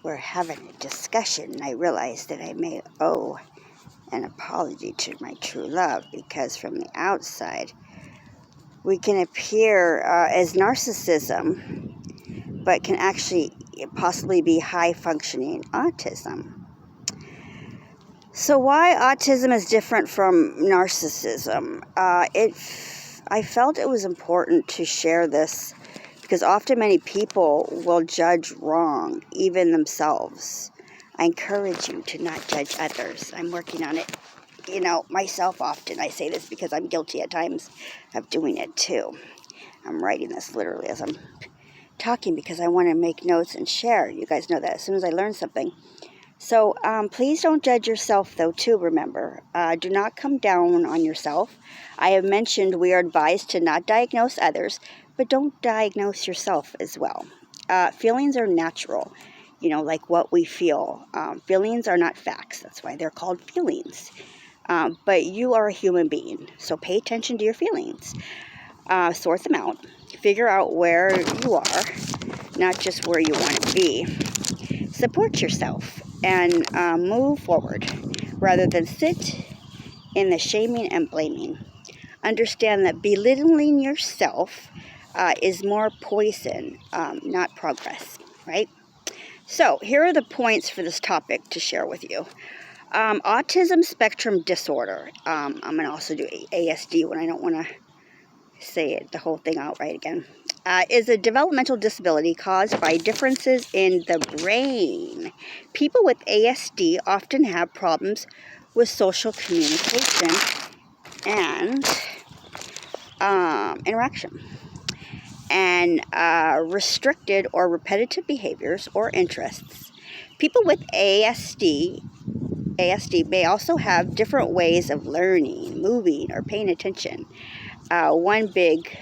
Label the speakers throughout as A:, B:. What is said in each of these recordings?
A: We're having a discussion, and I realized that I may owe an apology to my true love, because from the outside, we can appear as narcissism, but can actually possibly be high-functioning autism. So why autism is different from narcissism? I felt it was important to share this because often many people will judge wrong, even themselves. I encourage you to not judge others. I'm working on it, myself often. I say this because I'm guilty at times of doing it too. I'm writing this literally as I'm talking because I want to make notes and share. You guys know that as soon as I learn something. So please don't judge yourself, though, too, remember. Do not come down on yourself. I have mentioned we are advised to not diagnose others, but don't diagnose yourself as well. Feelings are natural, like what we feel. Feelings are not facts. That's why they're called feelings. But you are a human being, so pay attention to your feelings. Sort them out. Figure out where you are, not just where you want to be. Support yourself and move forward rather than sit in the shaming and blaming. Understand that belittling yourself is more poison, not progress, right? So here are the points for this topic to share with you. Autism Spectrum Disorder. I'm going to also do ASD when I don't want to say it, the whole thing out right again. Is a developmental disability caused by differences in the brain. People with ASD often have problems with social communication and interaction, and restricted or repetitive behaviors or interests. People with ASD may also have different ways of learning, moving, or paying attention. One big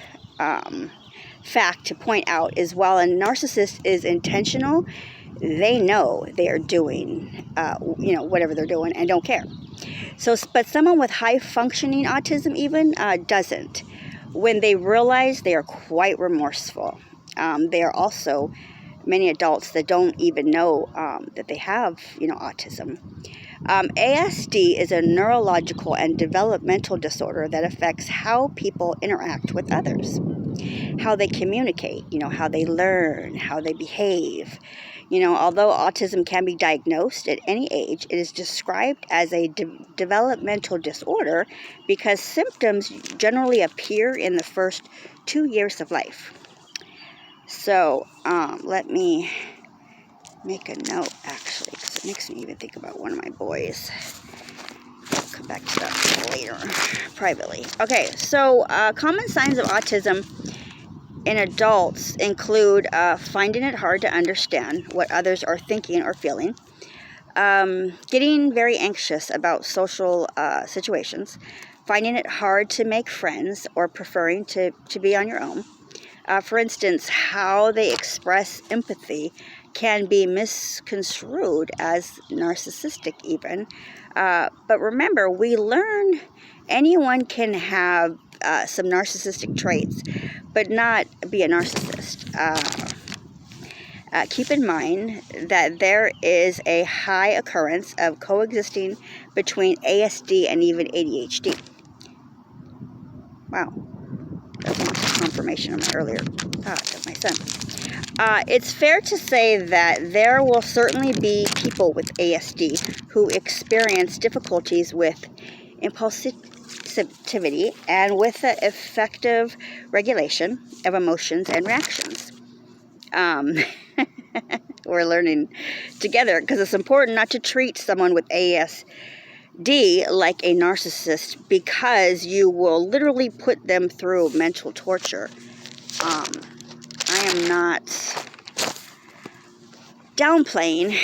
A: fact to point out is while a narcissist is intentional, they know they are doing, whatever they're doing and don't care. So, but someone with high functioning autism even doesn't. When they realize, they are quite remorseful. They are also many adults that don't even know that they have, autism. ASD is a neurological and developmental disorder that affects how people interact with others, how they communicate, how they learn, how they behave. Although autism can be diagnosed at any age, it is described as a developmental disorder because symptoms generally appear in the first 2 years of life. So let me make a note, actually, because it makes me even think about one of my boys. I'll come back to that later, privately. Okay, so common signs of autism in adults include finding it hard to understand what others are thinking or feeling, getting very anxious about social situations, finding it hard to make friends or preferring to be on your own. For instance, how they express empathy can be misconstrued as narcissistic even. But remember, we learn anyone can have some narcissistic traits, but not be a narcissist. Keep in mind that there is a high occurrence of coexisting between ASD and even ADHD. Wow. That's confirmation of my earlier thought of my son. It's fair to say that there will certainly be people with ASD who experience difficulties with impulsivity and with the effective regulation of emotions and reactions. We're learning together because it's important not to treat someone with ASD like a narcissist because you will literally put them through mental torture. I am not downplaying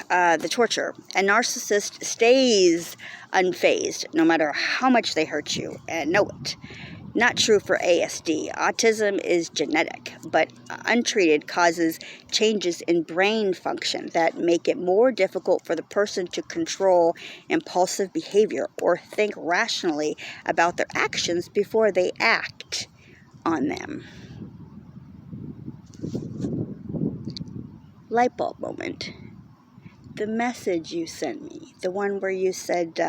A: the torture. A narcissist stays unfazed no matter how much they hurt you, and know it. Not true for ASD. Autism is genetic, but untreated causes changes in brain function that make it more difficult for the person to control impulsive behavior or think rationally about their actions before they act on them. light bulb moment. The message you sent me, the one where you said,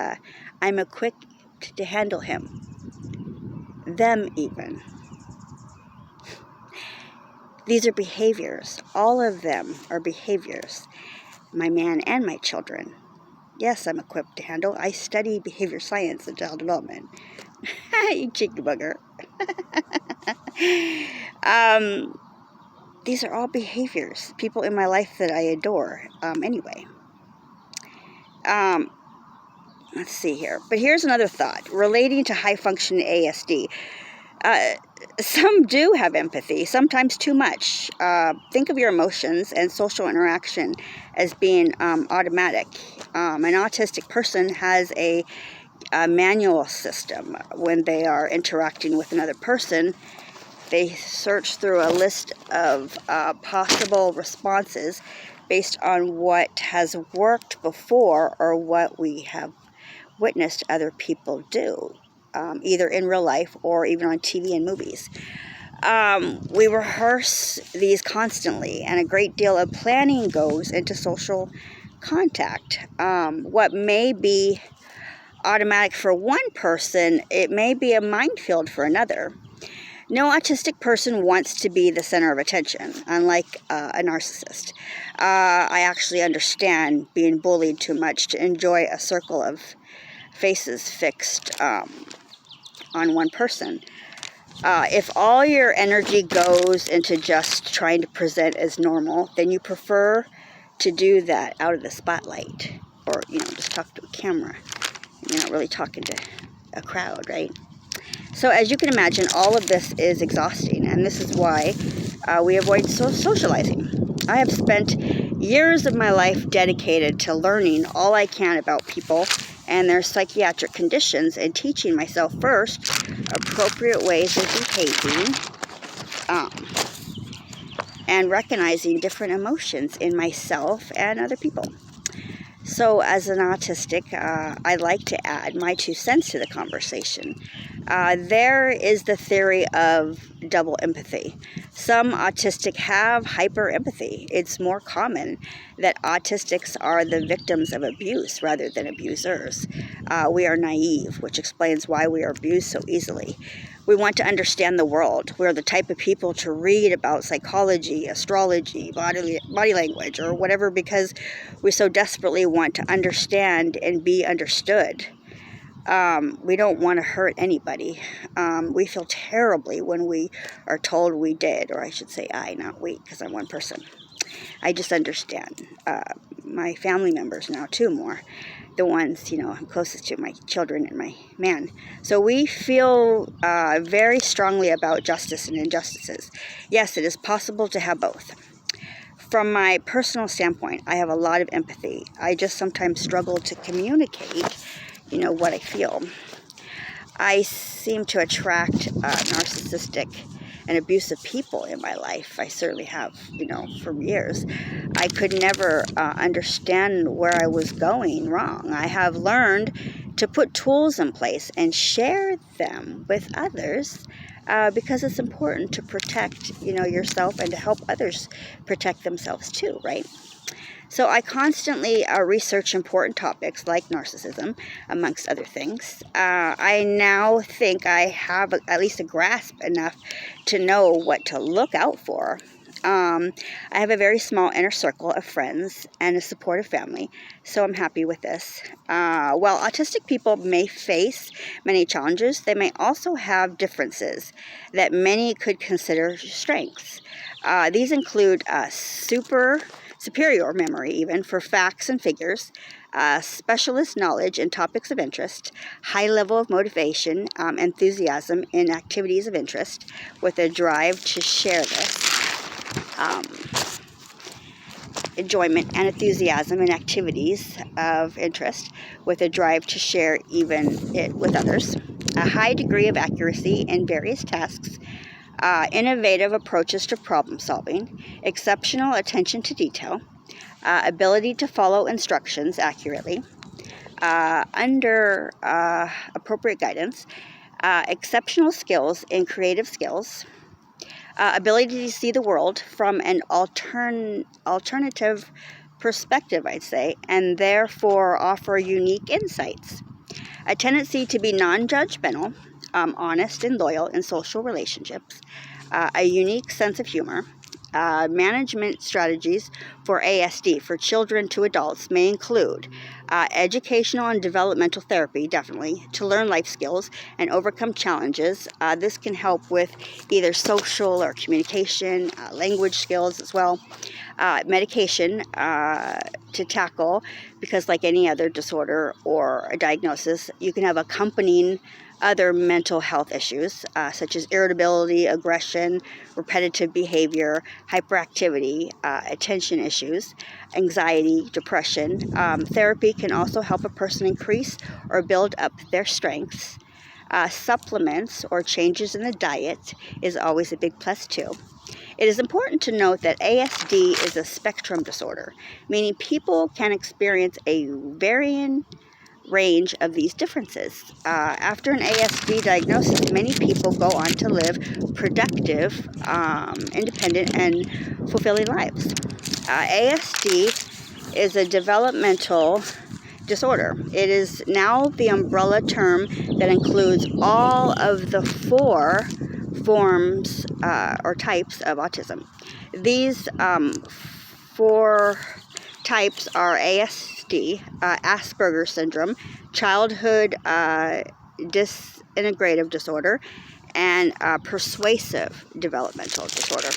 A: I'm equipped to handle him. Them even. These are behaviors. All of them are behaviors. My man and my children. Yes, I'm equipped to handle. I study behavior science and child development. You cheeky bugger. These are all behaviors. People in my life that I adore. Anyway. Let's see here. But here's another thought. Relating to high-functioning ASD. Some do have empathy, sometimes too much. Think of your emotions and social interaction as being automatic. An autistic person has a manual system. When they are interacting with another person, they search through a list of possible responses based on what has worked before or what we have witnessed other people do. Either in real life or even on TV and movies. We rehearse these constantly, and a great deal of planning goes into social contact. What may be automatic for one person, it may be a minefield for another. No autistic person wants to be the center of attention, unlike a narcissist. I actually understand being bullied too much to enjoy a circle of faces fixed on one person. If all your energy goes into just trying to present as normal, then you prefer to do that out of the spotlight, or just talk to a camera. You're not really talking to a crowd, right? So as you can imagine, all of this is exhausting, and this is why we avoid socializing. I have spent years of my life dedicated to learning all I can about people and their psychiatric conditions, and teaching myself first appropriate ways of behaving and recognizing different emotions in myself and other people. So as an autistic, I'd like to add my 2 cents to the conversation. There is the theory of double empathy. Some autistic have hyper empathy. It's more common that autistics are the victims of abuse rather than abusers. We are naive, which explains why we are abused so easily. We want to understand the world. We're the type of people to read about psychology, astrology, body language, or whatever, because we so desperately want to understand and be understood. We don't want to hurt anybody. We feel terribly when we are told we did, or I should say I, not we, because I'm one person. I just understand. My family members now, too, more. The ones, I'm closest to, my children and my man. So we feel very strongly about justice and injustices. Yes, it is possible to have both. From my personal standpoint, I have a lot of empathy. I just sometimes struggle to communicate, what I feel. I seem to attract narcissistic and abusive people in my life. I certainly have, for years. I could never understand where I was going wrong. I have learned to put tools in place and share them with others because it's important to protect, yourself, and to help others protect themselves too, right? So I constantly research important topics like narcissism, amongst other things. I now think I have at least a grasp enough to know what to look out for. I have a very small inner circle of friends and a supportive family, so I'm happy with this. While autistic people may face many challenges, they may also have differences that many could consider strengths. These include superior memory, even for facts and figures, specialist knowledge in topics of interest, high level of motivation, enthusiasm in activities of interest, with a drive to share this. Enjoyment and enthusiasm in activities of interest, with a drive to share even it with others. A high degree of accuracy in various tasks. Innovative approaches to problem solving, exceptional attention to detail, ability to follow instructions accurately, under appropriate guidance, exceptional skills in creative skills, ability to see the world from an alternative perspective, I'd say, and therefore offer unique insights. A tendency to be non-judgmental, honest and loyal in social relationships, a unique sense of humor. Management strategies for ASD for children to adults may include educational and developmental therapy, definitely, to learn life skills and overcome challenges. This can help with either social or communication, language skills as well. Medication to tackle, because like any other disorder or a diagnosis, you can have accompanying other mental health issues such as irritability, aggression, repetitive behavior, hyperactivity, attention issues, anxiety, depression. Therapy can also help a person increase or build up their strengths. Supplements or changes in the diet is always a big plus too. It is important to note that ASD is a spectrum disorder, meaning people can experience a varying range of these differences. After an ASD diagnosis, many people go on to live productive, independent, and fulfilling lives. ASD is a developmental disorder. It is now the umbrella term that includes all of the 4 forms or types of autism. These 4 types are ASD, Asperger syndrome, childhood disintegrative disorder, and persuasive developmental disorder.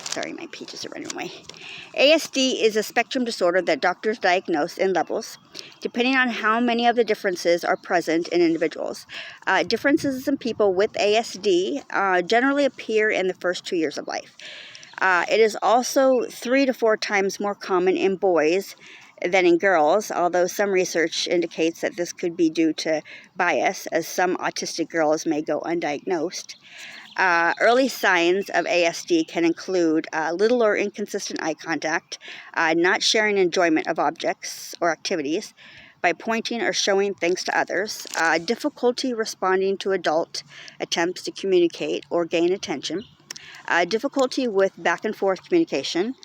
A: Sorry, my peaches are running away. ASD is a spectrum disorder that doctors diagnose in levels, depending on how many of the differences are present in individuals. Differences in people with ASD generally appear in the first 2 years of life. It is also 3 to 4 times more common in boys than in girls, although some research indicates that this could be due to bias, as some autistic girls may go undiagnosed. Early signs of ASD can include little or inconsistent eye contact, not sharing enjoyment of objects or activities by pointing or showing things to others, difficulty responding to adult attempts to communicate or gain attention, difficulty with back and forth communication,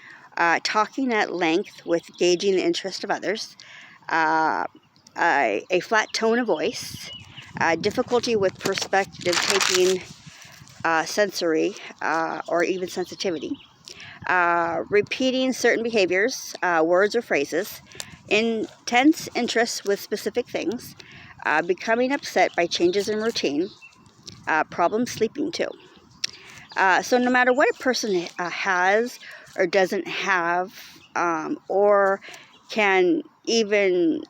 A: talking at length with gauging the interest of others, a flat tone of voice, difficulty with perspective taking, sensory, or even sensitivity, repeating certain behaviors, words or phrases, intense interest with specific things, becoming upset by changes in routine, problem sleeping too. So no matter what a person has or doesn't have, or can even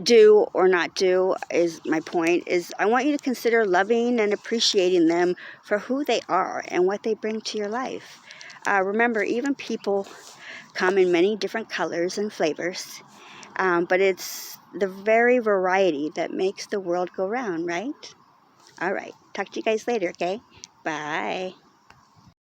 A: do or not do, is my point, is I want you to consider loving and appreciating them for who they are and what they bring to your life. Remember, even people come in many different colors and flavors, but it's the very variety that makes the world go round, right? All right. Talk to you guys later, okay? Bye.